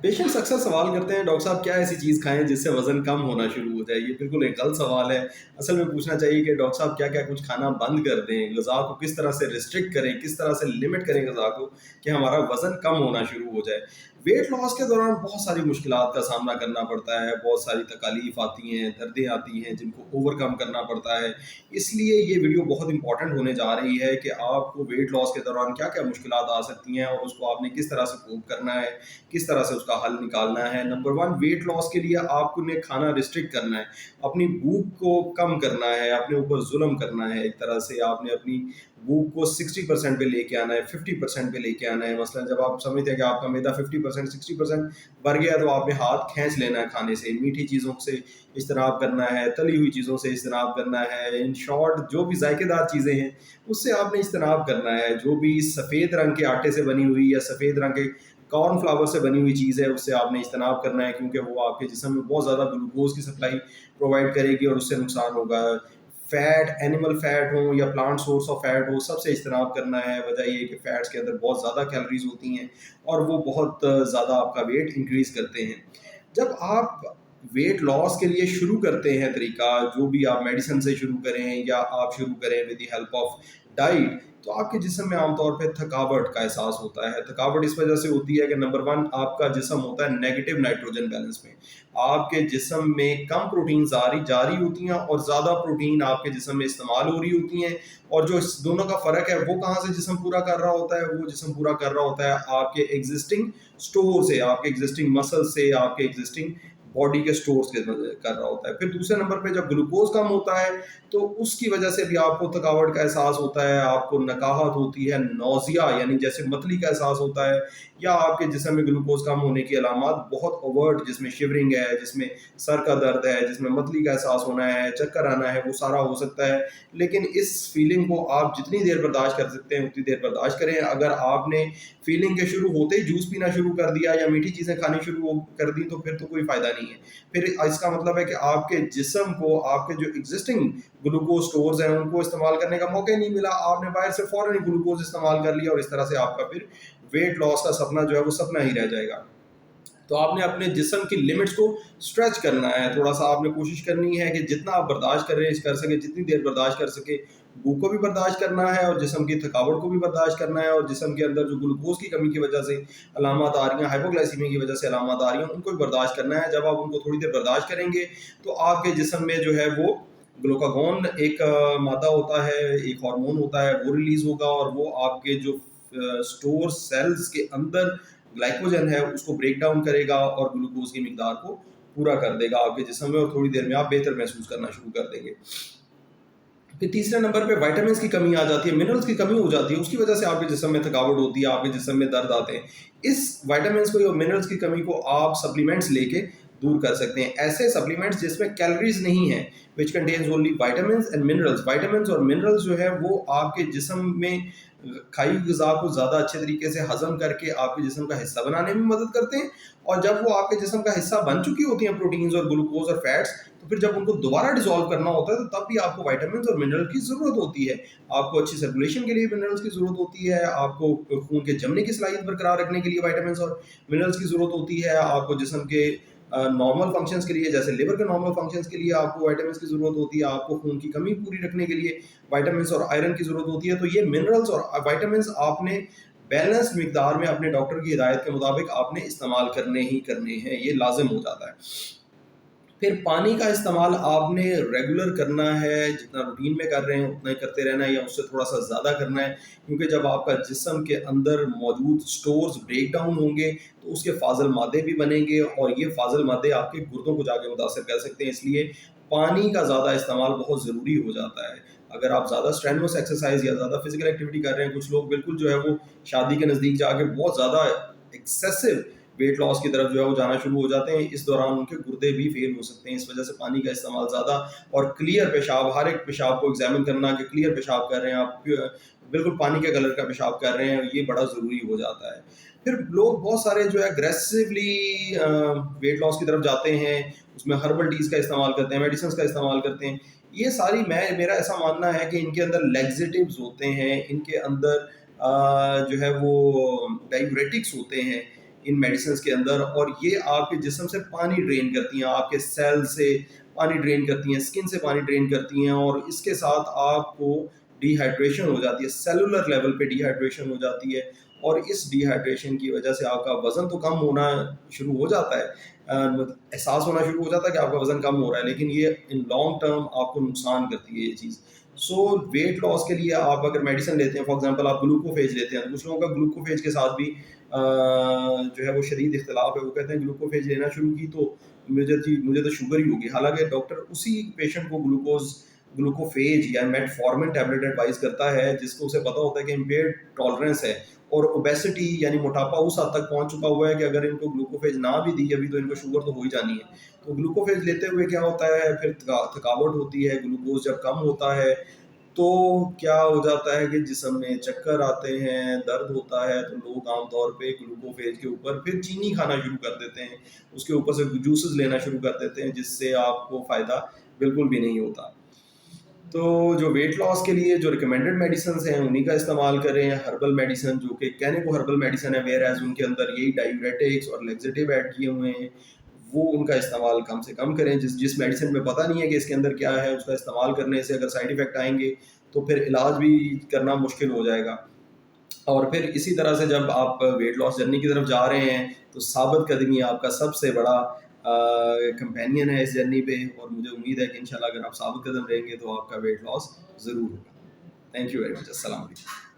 Patients अक्सर सवाल करते हैं, डॉक्टर साहब क्या ऐसी चीज़ खाएं जिससे वज़न कम होना शुरू हो जाए। ये बिल्कुल एक गलत सवाल है। असल में पूछना चाहिए कि डॉक्टर साहब क्या क्या कुछ खाना बंद कर दें, ग़िज़ा को किस तरह से रिस्ट्रिक्ट करें, किस तरह से लिमिट करें ग़िज़ा को कि हमारा वज़न कम होना शुरू हो जाए। वेट लॉस के दौरान बहुत सारी मुश्किलात का सामना करना पड़ता है, बहुत सारी तकालीफ आती हैं, दर्दें आती हैं जिनको ओवरकम करना पड़ता है। इसलिए ये वीडियो बहुत इंपॉर्टेंट होने जा रही है कि आपको वेट लॉस के दौरान क्या क्या मुश्किलात आ सकती हैं और उसको आपने किस तरह से कोप करना है, किस तरह से उसका हल निकालना है। नंबर वन, वेट लॉस के लिए आपको ने खाना रिस्ट्रिक्ट करना है, अपनी भूख को कम करना है, अपने ऊपर जुल्म करना है। एक तरह से आपने अपनी भूख को 60% पे लेके आना है, 50% पे लेके आना है। मसलन जब आप समझते हैं कि आपका मैदा 50% 60% भर गया तो आपने हाथ खींच लेना है खाने से। मीठी चीज़ों से इज्तनाब करना है, तली हुई चीज़ों से इज्तनाब करना है। इन शॉर्ट जो भी जायकेदार चीज़ें हैं उससे आपने इज्तनाब करना है। जो भी सफ़ेद रंग के आटे से बनी हुई या सफ़ेद रंग के कॉर्न फ्लावर से बनी हुई चीज़ है उससे आपने इज्तनाब करना है, क्योंकि वो आपके जिस्म में बहुत ज़्यादा ग्लूकोज की सप्लाई प्रोवाइड करेगी और उससे नुकसान होगा। फैट, एनिमल फैट हो या प्लांट सोर्स ऑफ फैट हो, सबसे इज्तनाब करना है। वजह ये है कि फैट्स के अंदर बहुत ज़्यादा कैलोरीज होती हैं और वो बहुत ज़्यादा आपका वेट इंक्रीज़ करते हैं। जब आप वेट लॉस के लिए शुरू करते हैं तरीका, जो भी आप मेडिसिन से शुरू करें या आप शुरू करें with the help of diet, तो आपके जिस्म में आमतौर पे थकावट का एहसास होता है। थकावट इस वजह से होती है कि नंबर वन, आपका जिस्म होता है नेगेटिव नाइट्रोजन बैलेंस में। आपके जिस्म में कम प्रोटीन जारी होती हैं और ज़्यादा प्रोटीन आपके जिस्म में इस्तेमाल हो रही होती हैं। और जो इस दोनों का फ़र्क है वो कहाँ से जिस्म पूरा कर रहा होता है? वो जिस्म पूरा कर रहा होता है आपके एग्जिस्टिंग स्टोर से, आपके एग्जिस्टिंग मसल से, आपके एग्जिस्टिंग बॉडी के स्टोर्स के कर रहा होता है। फिर दूसरे नंबर पे जब ग्लूकोज कम होता है तो उसकी वजह से भी आपको थकावट का एहसास होता है, आपको नकाहत होती है, नौजिया यानी जैसे मतली का एहसास होता है, या आपके जिस्म में ग्लूकोज कम होने की अलामत बहुत ओवर्ट, जिसमें शिवरिंग है, जिसमें सर का दर्द है, जिसमें मतली का एहसास होना है, चक्कर आना है, वो सारा हो सकता है। लेकिन इस फीलिंग को आप जितनी देर बर्दाश्त कर सकते हैं उतनी देर बर्दाश्त करें। अगर आपने फीलिंग के शुरू होते ही जूस पीना शुरू कर दिया या मीठी चीज़ें खानी शुरू कर दी तो फिर तो कोई फ़ायदा नहीं है। फिर इसका मतलब है कि आपके जिस्म को आपके जो एग्जिस्टिंग ग्लूकोज स्टोर्स हैं उनको इस्तेमाल करने का मौका ही नहीं मिला। आपने बाहर से फ़ौरन ही ग्लूकोज इस्तेमाल कर लिया और इस तरह से आपका फिर वेट लॉस का सपना जो है वो सपना ही रह जाएगा। तो आपने अपने जिस्म की लिमिट्स को स्ट्रेच करना है। थोड़ा सा आपने कोशिश करनी है कि जितना आप बर्दाश्त कर सके, जितनी देर बर्दाश्त कर सके, भूख को भी बर्दाश्त करना है और जिस्म की थकावट को भी बर्दाश्त करना है। और जिस्म के अंदर जो ग्लूकोज की कमी की वजह से अलामत आ रही हैं, हाइपोग्लाइसीमिया की वजह से अलामत आ रही हैं, उनको भी बर्दाश्त करना है। जब आप उनको थोड़ी देर बर्दाश्त करेंगे तो आपके जिस्म में जो है वो ग्लूकागॉन एक मादा होता है, एक हार्मोन होता है, वो रिलीज़ होगा और वो आपके जो स्टोर सेल्स के अंदर ग्लाइकोजन है उसको ब्रेक डाउन करेगा और ग्लूकोज की मिकदार को पूरा कर देगा आपके जिस्म में, और थोड़ी देर में आप बेहतर महसूस करना शुरू कर देंगे। फिर तीसरे नंबर पे विटामिन्स की कमी आ जाती है, मिनरल्स की कमी हो जाती है, उसकी वजह से आपके जिस्म में थकावट होती है, आपके जिस्म में दर्द आते हैं। इस विटामिन्स को या मिनरल्स की कमी को आप सप्लीमेंट्स लेके दूर कर सकते हैं। ऐसे सप्लीमेंट्स जिसमें कैलोरीज नहीं है, which contains only vitamins and minerals. Vitamins और मिनरल्स जो है वो आपके जिस्म में खाई ग़िज़ा को ज़्यादा अच्छे तरीके से हज़म करके आपके जिस्म का हिस्सा बनाने में मदद करते हैं। और जब वो आपके जिस्म का हिस्सा बन चुकी होती हैं प्रोटीन्स और ग्लूकोज और फैट्स, तो फिर जब उनको दोबारा डिसॉल्व करना होता है तो तब भी आपको विटामिन्स और मिनरल की ज़रूरत होती है। आपको अच्छी सर्कुलेशन के लिए मिनरल्स की ज़रूरत होती है, आपको खून के जमने की सलाहियत बरकरार रखने के लिए विटामिन्स और मिनरल्स की ज़रूरत होती है, आपको जिस्म के नॉर्मल फंक्शंस के लिए, जैसे लिवर के नॉर्मल फंक्शंस के लिए आपको विटामिन्स की ज़रूरत होती है, आपको खून की कमी पूरी रखने के लिए विटामिन्स और आयरन की ज़रूरत होती है। तो ये मिनरल्स और विटामिन्स आपने बैलेंस मिकदार में अपने डॉक्टर की हिदायत के मुताबिक आपने इस्तेमाल करने ही करने हैं, ये लाजिम हो जाता है। फिर पानी का इस्तेमाल आपने रेगुलर करना है, जितना रूटीन में कर रहे हैं उतना ही करते रहना है या उससे थोड़ा सा ज़्यादा करना है, क्योंकि जब आपका जिस्म के अंदर मौजूद स्टोर्स ब्रेक डाउन होंगे तो उसके फाजल मादे भी बनेंगे और ये फाजल मादे आपके गुर्दों को जाके मुतासर कर सकते हैं। इसलिए पानी का ज़्यादा इस्तेमाल बहुत ज़रूरी हो जाता है। अगर आप ज़्यादा स्ट्रेनुअस एक्सरसाइज या ज़्यादा फिजिकल एक्टिविटी कर रहे हैं, कुछ लोग बिल्कुल जो है वो शादी के नज़दीक जाके बहुत ज़्यादा एक्सेसिव वेट लॉस की तरफ जो है वो जाना शुरू हो जाते हैं, इस दौरान उनके गुर्दे भी फेल हो सकते हैं। इस वजह से पानी का इस्तेमाल ज़्यादा और क्लियर पेशाब, हर एक पेशाब को एग्जामिन करना कि क्लियर पेशाब कर रहे हैं आप, बिल्कुल पानी के कलर का पेशाब कर रहे हैं, ये बड़ा ज़रूरी हो जाता है। फिर लोग बहुत सारे जो है अग्रेसिवली वेट लॉस की तरफ जाते हैं, उसमें हर्बल टीज़ का इस्तेमाल करते हैं, मेडिसिन का इस्तेमाल करते हैं। ये सारी मेरा ऐसा मानना है कि इनके अंदर लैक्सेटिव्स होते हैं, इनके अंदर जो है वो डायूरेटिक्स होते हैं। ان میڈیسنس کے اندر, اور یہ آپ کے جسم سے پانی ڈرین کرتی ہیں, آپ کے سیل سے پانی ڈرین کرتی ہیں, اسکن سے پانی ڈرین کرتی ہیں, اور اس کے ساتھ آپ کو ڈی ہائیڈریشن ہو جاتی ہے, سیلولر لیول پہ ڈی ہائیڈریشن ہو جاتی ہے, اور اس ڈی ہائیڈریشن کی وجہ سے آپ کا وزن تو کم ہونا شروع ہو جاتا ہے, احساس ہونا شروع ہو جاتا ہے کہ آپ کا وزن کم ہو رہا ہے, لیکن یہ ان لانگ ٹرم آپ کو نقصان کرتی ہے یہ چیز. سو ویٹ لاس کے لیے آپ اگر میڈیسن لیتے ہیں, فار ایگزامپل آپ گلوکوفیج لیتے ہیں, کچھ لوگوں کا گلوکوفیج کے ساتھ بھی جو ہے وہ شدید اختلاف ہے, وہ کہتے ہیں گلوکوفیج لینا شروع کی تو مجھے تو شوگر ہی ہوگی, حالانکہ ڈاکٹر اسی پیشنٹ کو گلوکوفیج یا میٹ فارمن ٹیبلٹ ایڈوائز کرتا ہے, جس کو اسے پتا ہوتا ہے کہ امپیئرڈ ٹالرنس ہے, اور اوبیسٹی یعنی موٹاپا اس حد تک پہنچ چکا ہوا ہے کہ اگر ان کو گلوکوفیج نہ بھی دی ابھی تو ان کو شوگر تو ہو ہی جانی ہے. تو گلوکوفیج لیتے ہوئے کیا ہوتا ہے, پھر تھکاوٹ ہوتی ہے, گلوکوز جب کم ہوتا ہے تو کیا ہو جاتا ہے کہ جسم میں چکر آتے ہیں, درد ہوتا ہے, تو لوگ عام طور پہ گلوکوفیج کے اوپر پھر چینی کھانا شروع کر دیتے ہیں, اس کے اوپر سے جوسز لینا شروع کر دیتے ہیں, جس سے آپ کو فائدہ بالکل بھی نہیں ہوتا. تو جو ویٹ لاس کے لیے جو ریکمینڈڈ میڈیسنز ہیں انہیں کا استعمال کریں, ہربل میڈیسن جو کہ کہنے کو ہربل میڈیسن ہے, ویئر ایز ان کے اندر یہی ڈائیوریٹکس اور لیگزیٹو ایڈ کیے ہوئے ہیں, وہ ان کا استعمال کم سے کم کریں. جس میڈیسن میں پتہ نہیں ہے کہ اس کے اندر کیا ہے, اس کا استعمال کرنے سے اگر سائڈ ایفیکٹ آئیں گے تو پھر علاج بھی کرنا مشکل ہو جائے گا. اور پھر اسی طرح سے جب آپ ویٹ لاس جرنی کی طرف جا رہے ہیں تو ثابت قدمی آپ کا سب سے بڑا کمپینین ہے اس جرنی پہ, اور مجھے امید ہے کہ انشاءاللہ اگر آپ ثابت قدم رہیں گے تو آپ کا ویٹ لاس ضرور ہوگا. Thank you very much. السلام علیکم.